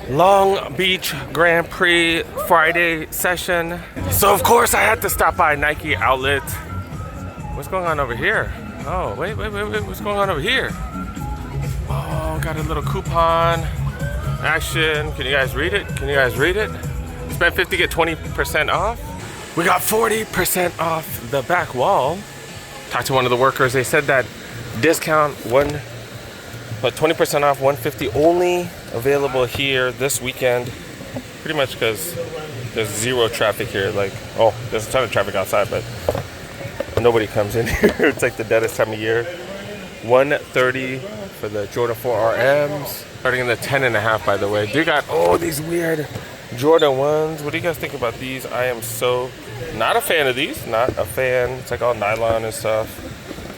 Long Beach Grand Prix Friday session. So of course I had to stop by Nike outlet. What's going on over here? Oh, wait, what's going on over here? Oh, got a little coupon action. Can you guys read it? Spend 50, get 20% off. We got 40% off the back wall. Talked to one of the workers. They said that discount 20% off, 150 only available here this weekend. Pretty much because there's zero traffic here. Like, oh, there's a ton of traffic outside, but nobody comes in here. It's like the deadest time of year. 130 for the Jordan 4 RMs. Starting in the 10.5, by the way. They got, these weird Jordan 1s. What do you guys think about these? I am so not a fan of these. Not a fan. It's like all nylon and stuff.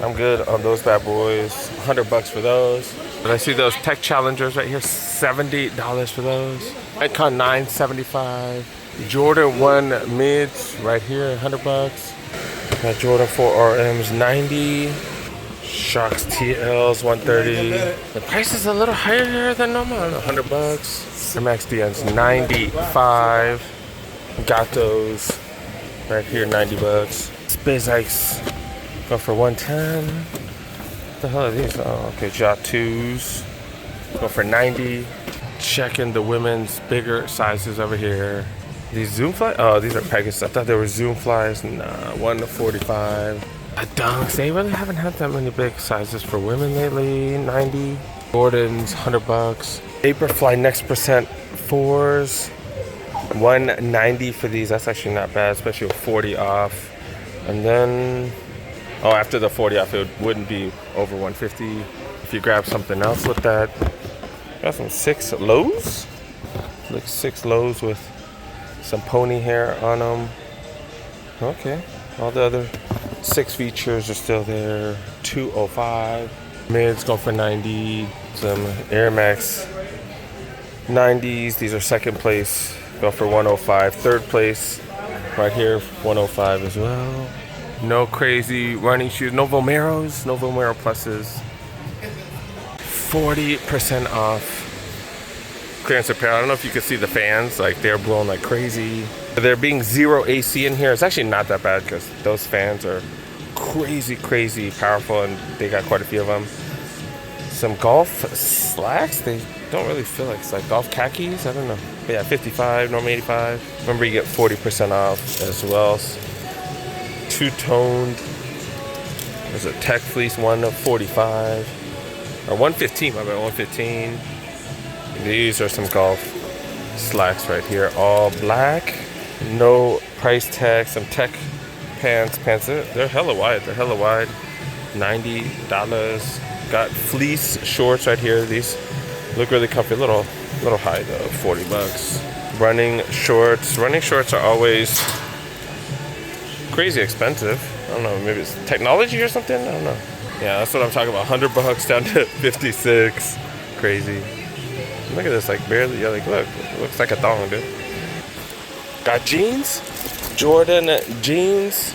I'm good on those bad boys. $100 for those. But I see those Tech Challengers right here. $70 for those. Icon 975. Jordan 1 mids right here. $100. Got Jordan 4 RMs 90. Shocks TLs 130. The price is a little higher here than normal. $100. Air Max DNs 95. Got those right here. $90. SpaceX go for 110. What the hell are these? Oh, okay. Jot 2s go for 90. Checking the women's bigger sizes over here. These Zoom flies? Oh, these are Pegasus. I thought they were Zoom flies. Nah, 1 to 45. The Dunks, they really haven't had that many big sizes for women lately. 90. Jordans, $100. Vaporfly Next Percent 4s. 190 for these. That's actually not bad, especially with 40 off. And then, after the 40 off, it wouldn't be over 150 if you grab something else with that. Got some 6 lows. Like 6 lows with some pony hair on them. Okay. All the other 6 features are still there. 205. Mids go for 90. Some Air Max 90s. These are second place. Go for 105. Third place right here, 105 as well. No crazy running shoes. No Vomeros. No Vomero Pluses. 40% off. Clearance apparel. I don't know if you can see the fans. Like, they're blowing like crazy. There being zero AC in here, it's actually not that bad because those fans are crazy powerful, and they got quite a few of them. Some golf slacks. They don't really feel like it's like golf khakis. I don't know. But yeah, 55, normally 85. Remember, you get 40% off as well. Two-toned. There's a Tech Fleece, 145 or 115. My bad, 115. These are some golf slacks right here, all black, no price tag. Some Tech pants. They're hella wide. $90. Got fleece shorts right here. These look really comfy. Little high though. $40. Running shorts. Running shorts are always crazy expensive. I don't know. Maybe it's technology or something. I don't know. Yeah, that's what I'm talking about. $100 down to 56. Crazy. Look at this, like barely. Yeah, like look, it looks like a thong, dude. Got jeans, Jordan jeans,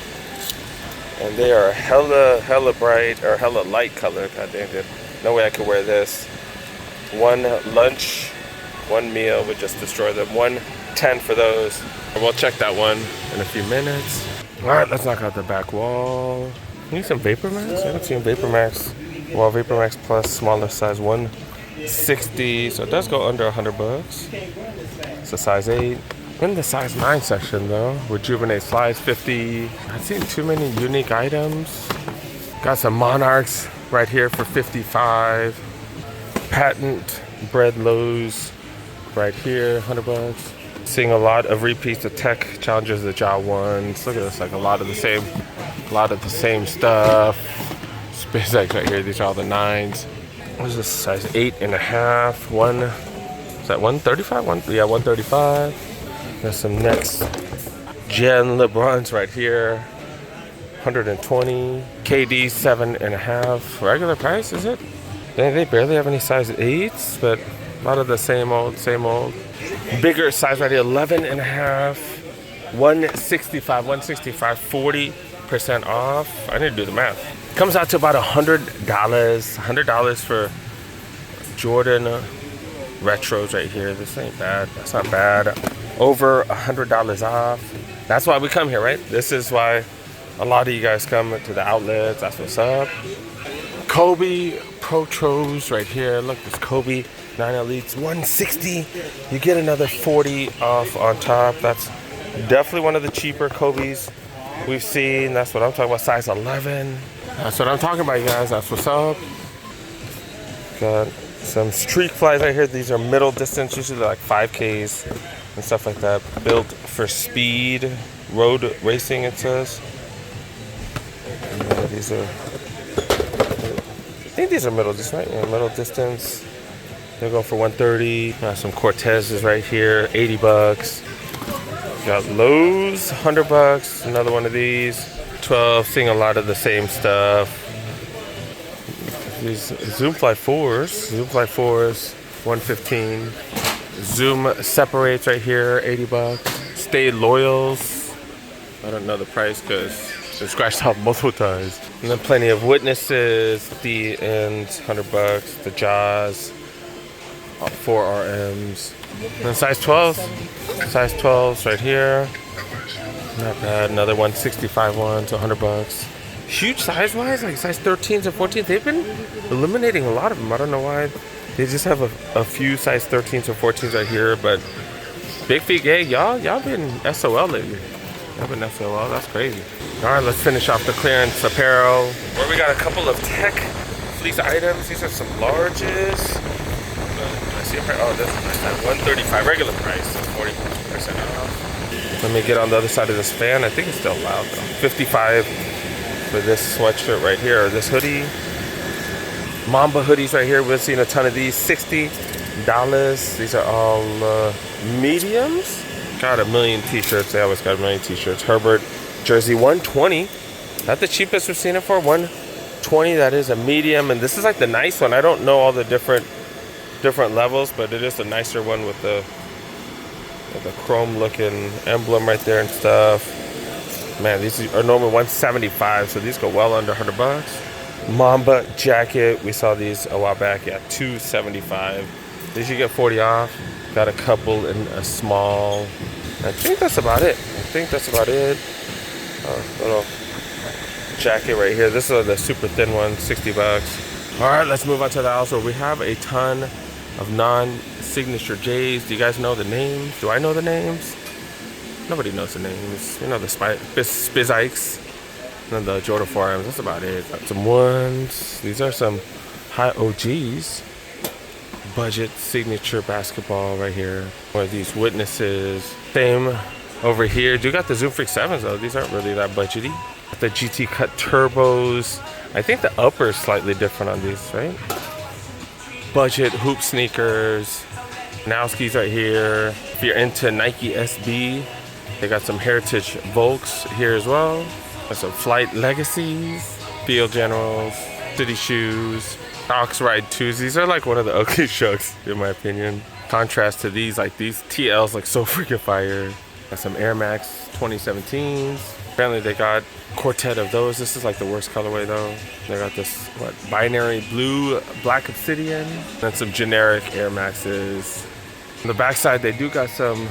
and they are hella bright or hella light color. God damn it! No way I could wear this. One lunch, one meal would just destroy them. 110 for those. We'll check that one in a few minutes. All right, let's knock out the back wall. You need some Vapor Max? I haven't seen Vapor Max. Well, Vapor Max Plus, smaller size, 160, so it does go under $100. It's a size 8. In the size 9 section though, Rejuvenate Slides 50. I've seen too many unique items. Got some Monarchs right here for 55. Patent bread lows right here, $100. Seeing a lot of repeats of Tech Challengers, the Jaw ones. Look at this, like a lot of the same stuff. SpaceX right here, these are all the 9s. What is this, size 8.5? Is that 135? 135. There's some next gen LeBrons right here. 120. KD 7.5. Regular price, is it? They barely have any size 8s, but a lot of the same old. Bigger size right here, 11.5. 165, 40% off. I need to do the math. Comes out to about $100 for Jordan retros right here. This ain't bad. That's not bad. Over $100 off. That's why we come here, right? This is why a lot of you guys come to the outlets. That's what's up. Kobe Protros right here. Look, this Kobe 9 Elites, 160. You get another 40 off on top. That's definitely one of the cheaper Kobe's we've seen. That's what I'm talking about. Size 11. That's what I'm talking about, you guys. That's what's up. Got some street flies right here. These are middle distance, usually like 5Ks and stuff like that. Built for speed, road racing, it says. Yeah, these are, I think these are middle distance, right? Yeah, middle distance. They're going for 130. Some Cortezes right here, 80 bucks. Got Lowe's, 100 bucks. Another one of these, 12. Seeing a lot of the same stuff. These Zoom Fly 4s, 115. Zoom Separates right here, 80 bucks. Stay Loyals. I don't know the price because it's scratched out multiple times. And then plenty of Witnesses, the ends, 100 bucks. The Jaws, 4 RMs. And then size 12s right here. Not bad. Another 165 one, so 100 bucks. Huge size wise, like size 13s and 14s. They've been eliminating a lot of them. I don't know why. They just have a few size 13s or 14s right here. But Big Feet Gang, y'all been SOL lately. Y'all been SOL. That's crazy. All right, let's finish off the clearance apparel. Where we got a couple of tech fleece items. These are some larges. I see oh, this is nice. At 135 regular price, so 40% off. Let me get on the other side of this fan. I think it's still loud though. 55 for this sweatshirt right here, or this hoodie. Mamba hoodies right here. We've seen a ton of these. $60. These are all mediums. Got a million t-shirts. They always got a million t-shirts. Herbert jersey, 120. Not the cheapest we've seen it for. 120. That is a medium, and this is like the nice one. I don't know all the different levels, but it is a nicer one with the chrome looking emblem right there and stuff. Man, these are normally 175, so these go well under 100 bucks. Mamba jacket, we saw these a while back, yeah, 275. These you get 40 off. Got a couple in a small. I think that's about it. Little jacket right here. This is the super thin one, 60 bucks. All right, let's move on to the aisles where we have a ton of non-signature J's. Do you guys know the names? Do I know the names? Nobody knows the names. You know the Spizikes and the Jordan 4Ms. That's about it. Got some ones. These are some high OGs. Budget signature basketball right here. One of these Witnesses. Same over here. Do got the Zoom Freak 7s though. These aren't really that budgety. Got the GT Cut Turbos. I think the upper is slightly different on these, right? Budget hoop sneakers. Nowskis right here. If you're into Nike SB, they got some Heritage Volks here as well. Got some Flight Legacies, Field Generals, City Shoes, Ox Ride 2s. These are like one of the ugly shucks in my opinion. Contrast to these, like these TLs like so freaking fire. Got some Air Max 2017s. Apparently they got quartet of those. This is like the worst colorway though. They got this binary blue black obsidian and some generic Air Maxes. On the backside they do got some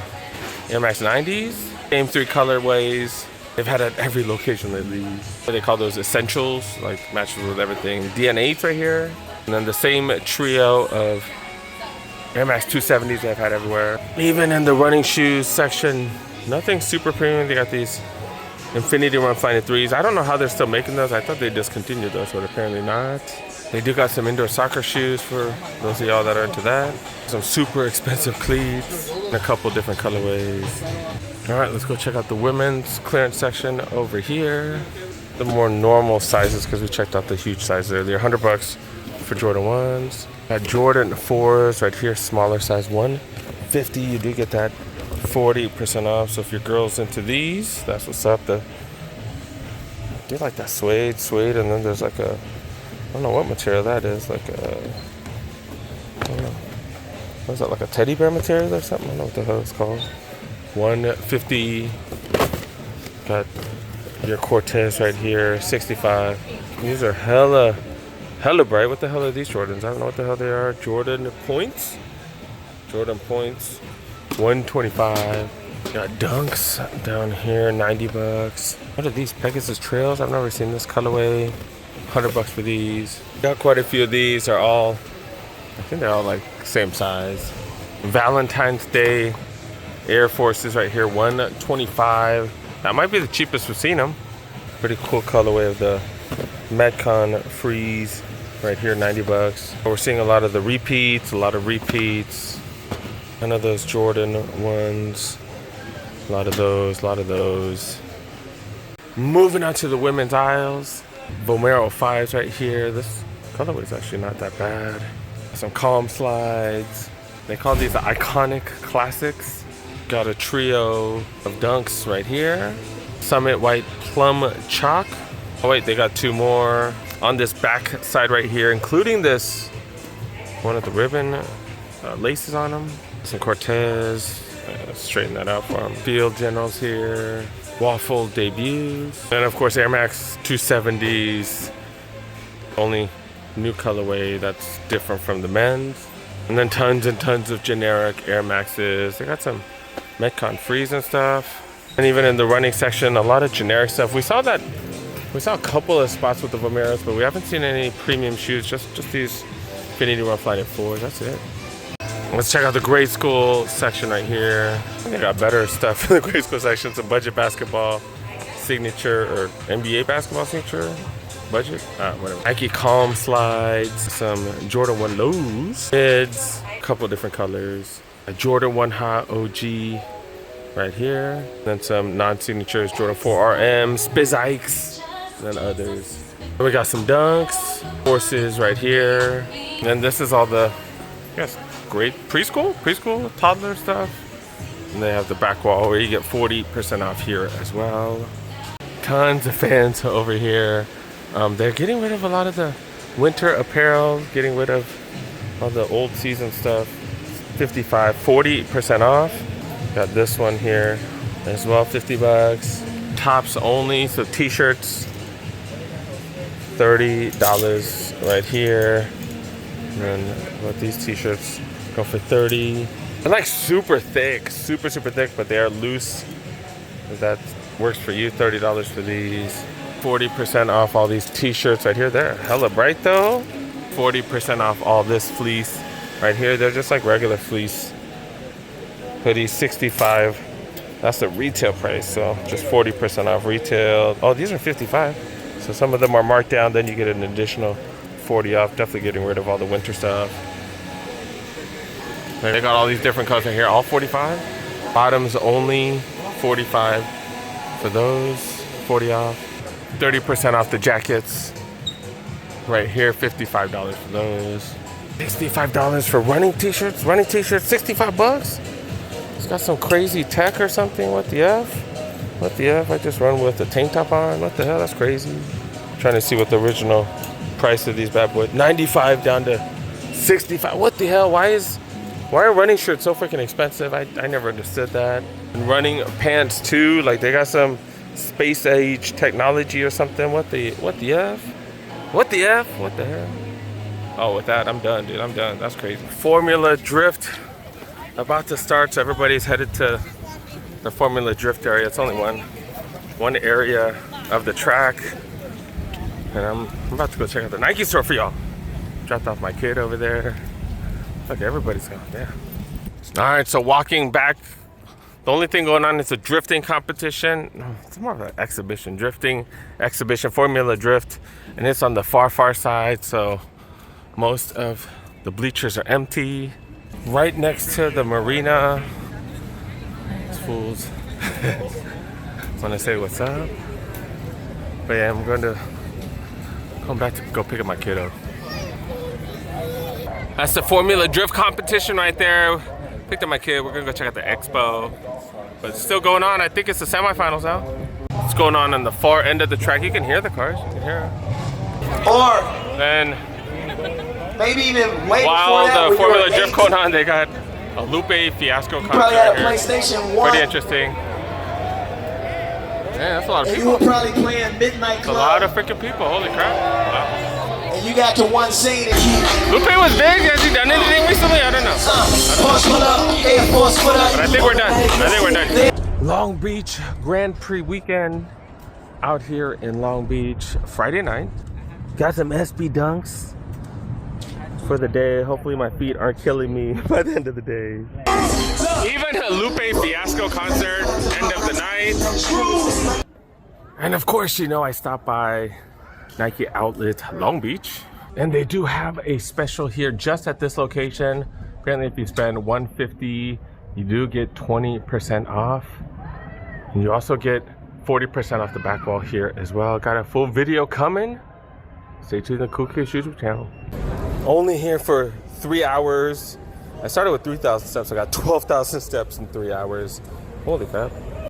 Air Max 90s. Same 3 colorways. They've had at every location lately. They call those essentials, like matches with everything. DNA8s right here. And then the same trio of Air Max 270s they've had everywhere. Even in the running shoes section, nothing super premium. They got these Infinity Run Flying 3s. I don't know how they're still making those. I thought they discontinued those, but apparently not. They do got some indoor soccer shoes for those of y'all that are into that. Some super expensive cleats in a couple different colorways. All right, let's go check out the women's clearance section over here. The more normal sizes, because we checked out the huge sizes earlier. 100 bucks for Jordan 1s. Got Jordan 4s right here, smaller size, 150. You do get that 40% off. So if your girl's into these, that's what's up. I do like that suede, and then there's like a, I don't know what material that is, like a, I don't know. What is that, like a teddy bear material or something? I don't know what the hell it's called. 150. Got your Cortez right here, 65. These are hella bright. What the hell are these Jordans? I don't know what the hell they are. Jordan points. Jordan points, 125. Got dunks down here, 90 bucks. What are these? Pegasus Trails? I've never seen this colorway. 100 bucks for these. Got quite a few of these. Are all, I think they're all like same size. Valentine's Day Air Forces right here, 125. That might be the cheapest we've seen them. Pretty cool colorway of the Metcon Freeze right here, 90 bucks. We're seeing a lot of the repeats, None of those Jordan ones. A lot of those. Moving on to the women's aisles. Vomero 5s right here. This colorway is actually not that bad. Some calm slides. They call these the iconic classics. Got a trio of dunks right here. Summit White Plum Chalk. Oh wait, they got two more on this back side right here, including this one with the ribbon laces on them. Some Cortez. Straighten that out for them. Field Generals here. Waffle debuts. And of course Air Max 270s. Only new colorway that's different from the men's. And then tons and tons of generic Air Maxes. They got some Metcon Freeze and stuff. And even in the running section, a lot of generic stuff. We saw a couple of spots with the Vomeros, but we haven't seen any premium shoes. Just these Infinity Run Flyknit 4s. That's it. Let's check out the grade school section right here. I think they got better stuff in the grade school section. Some budget basketball signature or NBA basketball signature. Budget? Whatever. Nike Calm slides. Some Jordan 1 lows. Mids. A couple different colors. A Jordan 1 Hot OG right here. Then some non-signatures. Jordan 4 RM. Spizikes. And then others. And we got some dunks. Horses right here. And then this is all the, great preschool, toddler stuff. And they have the back wall where you get 40% off here as well. Tons of fans over here. They're getting rid of a lot of the winter apparel, getting rid of all the old season stuff. 40% off. Got this one here as well, 50 bucks. Tops only, so t-shirts, $30 right here. And then what these t-shirts go for 30. They're like super thick, super thick, but they are loose. If that works for you, $30 for these. 40% off all these t-shirts right here. They're hella bright though. 40% off all this fleece right here. They're just like regular fleece. Hoodies, 65. That's the retail price, so just 40% off retail. Oh, these are 55. So some of them are marked down, then you get an additional 40 off. Definitely getting rid of all the winter stuff. And they got all these different colors in here, all 45. Bottoms only, 45 for those, 40 off. 30% off the jackets. Right here, $55 for those. $65 for running t-shirts. 65 bucks. It's got some crazy tech or something. What the F? I just run with a tank top on. What the hell? That's crazy. I'm trying to see what the original price of these bad boys. 95 down to 65. What the hell? Why are running shirts so freaking expensive? I never understood that. And running pants too. Like they got some space age technology or something. What the F? What the hell? Oh, with that, I'm done, dude. I'm done. That's crazy. Formula Drift about to start, so everybody's headed to the Formula Drift area. It's only one area of the track. And I'm about to go check out the Nike store for y'all. Dropped off my kid over there. Look, everybody's gone. Yeah. All right, so walking back, the only thing going on is a drifting competition. It's more of an exhibition, Formula Drift. And it's on the far side, so most of the bleachers are empty. Right next to the marina. These fools want to say what's up. But yeah, I'm going to come back to go pick up my kiddo. That's the Formula Drift competition right there. Picked up my kid. We're gonna go check out the expo. But it's still going on. I think it's the semifinals now. It's going on the far end of the track. You can hear the cars. You can hear them. Or then maybe even way while before that, the Formula Drift going on, they got a Lupe Fiasco concert probably had a here. PlayStation 1. Pretty interesting. Yeah, that's a lot of And people. you were probably playing Midnight It's Club. a lot of freaking people. Holy crap. Wow. And You got to one scene and keep. Lupe was big. Has he done anything recently? I don't know. Force foot up, Air Force foot up. But I think we're done. I think we're done. Long Beach Grand Prix weekend out here in Long Beach. Friday night. Got some SB dunks for the day. Hopefully my feet aren't killing me by the end of the day. Even a Lupe Fiasco concert, end of the night. And of course, you know, I stopped by Nike Outlet Long Beach. And they do have a special here just at this location. Apparently if you spend $150, you do get 20% off. And you also get 40% off the back wall here as well. Got a full video coming. Stay tuned to the Cool Kids YouTube channel. Only here for 3 hours. I started with 3,000 steps. I got 12,000 steps in 3 hours. Holy crap.